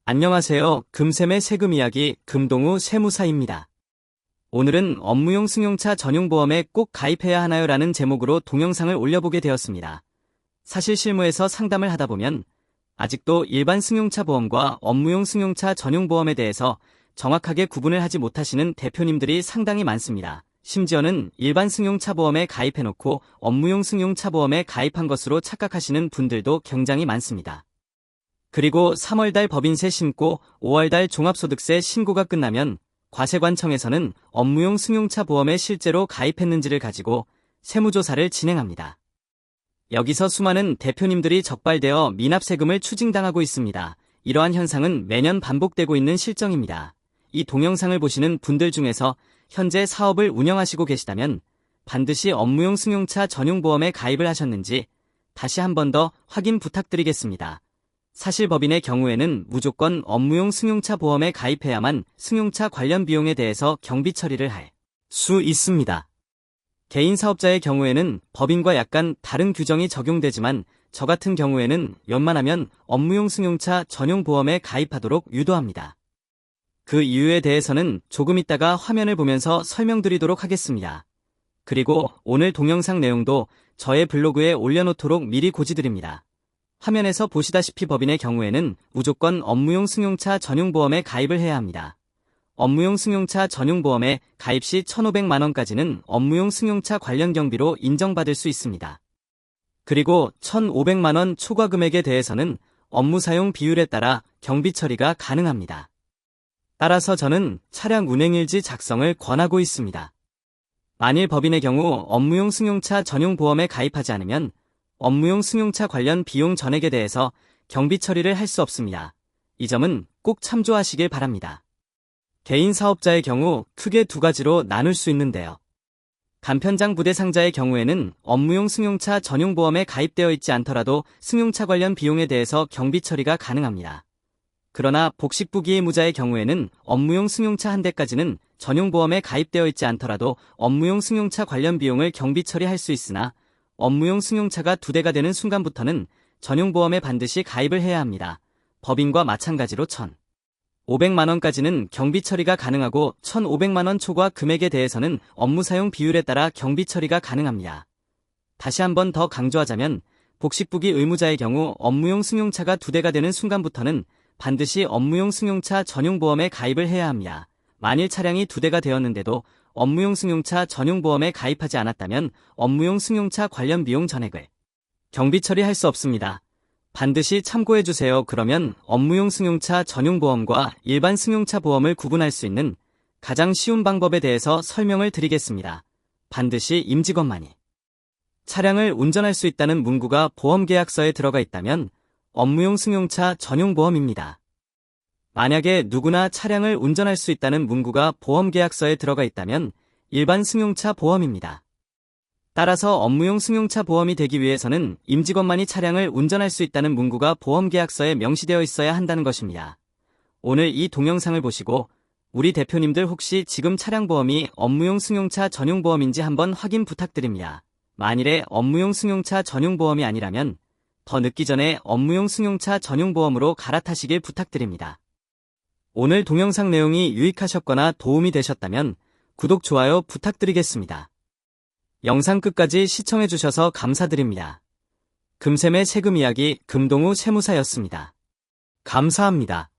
안녕하세요. 금샘의 세금 이야기 금동우 세무사입니다. 오늘은 업무용 승용차 전용보험에 꼭 가입해야 하나요? 라는 제목으로 동영상을 올려보게 되었습니다. 사실 실무에서 상담을 하다 보면 아직도 일반 승용차 보험과 업무용 승용차 전용보험에 대해서 정확하게 구분을 하지 못하시는 대표님들이 상당히 많습니다. 심지어는 일반 승용차 보험에 가입해놓고 업무용 승용차 보험에 가입한 것으로 착각하시는 분들도 굉장히 많습니다. 그리고 3월달 법인세 신고, 5월달 종합소득세 신고가 끝나면 과세관청에서는 업무용 승용차 보험에 실제로 가입했는지를 가지고 세무조사를 진행합니다. 여기서 수많은 대표님들이 적발되어 미납세금을 추징당하고 있습니다. 이러한 현상은 매년 반복되고 있는 실정입니다. 이 동영상을 보시는 분들 중에서 현재 사업을 운영하시고 계시다면 반드시 업무용 승용차 전용보험에 가입을 하셨는지 다시 한 번 더 확인 부탁드리겠습니다. 사실 법인의 경우에는 무조건 업무용 승용차 보험에 가입해야만 승용차 관련 비용에 대해서 경비 처리를 할 수 있습니다. 개인 사업자의 경우에는 법인과 약간 다른 규정이 적용되지만 저 같은 경우에는 웬만하면 업무용 승용차 전용 보험에 가입하도록 유도합니다. 그 이유에 대해서는 조금 있다가 화면을 보면서 설명드리도록 하겠습니다. 그리고 오늘 동영상 내용도 저의 블로그에 올려놓도록 미리 고지드립니다. 화면에서 보시다시피 법인의 경우에는 무조건 업무용 승용차 전용보험에 가입을 해야 합니다. 업무용 승용차 전용보험에 가입 시 1,500만원까지는 업무용 승용차 관련 경비로 인정받을 수 있습니다. 그리고 1,500만원 초과 금액에 대해서는 업무 사용 비율에 따라 경비 처리가 가능합니다. 따라서 저는 차량 운행일지 작성을 권하고 있습니다. 만일 법인의 경우 업무용 승용차 전용보험에 가입하지 않으면 업무용 승용차 관련 비용 전액에 대해서 경비 처리를 할 수 없습니다. 이 점은 꼭 참조하시길 바랍니다. 개인 사업자의 경우 크게 두 가지로 나눌 수 있는데요. 간편장 부대상자의 경우에는 업무용 승용차 전용보험에 가입되어 있지 않더라도 승용차 관련 비용에 대해서 경비 처리가 가능합니다. 그러나 복식부기 의무자의 경우에는 업무용 승용차 한 대까지는 전용보험에 가입되어 있지 않더라도 업무용 승용차 관련 비용을 경비 처리할 수 있으나 업무용 승용차가 2대가 되는 순간부터는 전용보험에 반드시 가입을 해야 합니다. 법인과 마찬가지로 1,500만원까지는 경비 처리가 가능하고 1,500만원 초과 금액에 대해서는 업무 사용 비율에 따라 경비 처리가 가능합니다. 다시 한번 더 강조하자면 복식부기 의무자의 경우 업무용 승용차가 2대가 되는 순간부터는 반드시 업무용 승용차 전용보험에 가입을 해야 합니다. 만일 차량이 2대가 되었는데도 업무용 승용차 전용보험에 가입하지 않았다면 업무용 승용차 관련 비용 전액을 경비 처리할 수 없습니다. 반드시 참고해주세요. 그러면 업무용 승용차 전용보험과 일반 승용차 보험을 구분할 수 있는 가장 쉬운 방법에 대해서 설명을 드리겠습니다. 반드시 임직원만이 차량을 운전할 수 있다는 문구가 보험계약서에 들어가 있다면 업무용 승용차 전용보험입니다. 만약에 누구나 차량을 운전할 수 있다는 문구가 보험계약서에 들어가 있다면 일반 승용차 보험입니다. 따라서 업무용 승용차 보험이 되기 위해서는 임직원만이 차량을 운전할 수 있다는 문구가 보험계약서에 명시되어 있어야 한다는 것입니다. 오늘 이 동영상을 보시고 우리 대표님들 혹시 지금 차량 보험이 업무용 승용차 전용보험인지 한번 확인 부탁드립니다. 만일에 업무용 승용차 전용보험이 아니라면 더 늦기 전에 업무용 승용차 전용보험으로 갈아타시길 부탁드립니다. 오늘 동영상 내용이 유익하셨거나 도움이 되셨다면 구독, 좋아요 부탁드리겠습니다. 영상 끝까지 시청해주셔서 감사드립니다. 금샘의 세금 이야기 금동우 세무사였습니다. 감사합니다.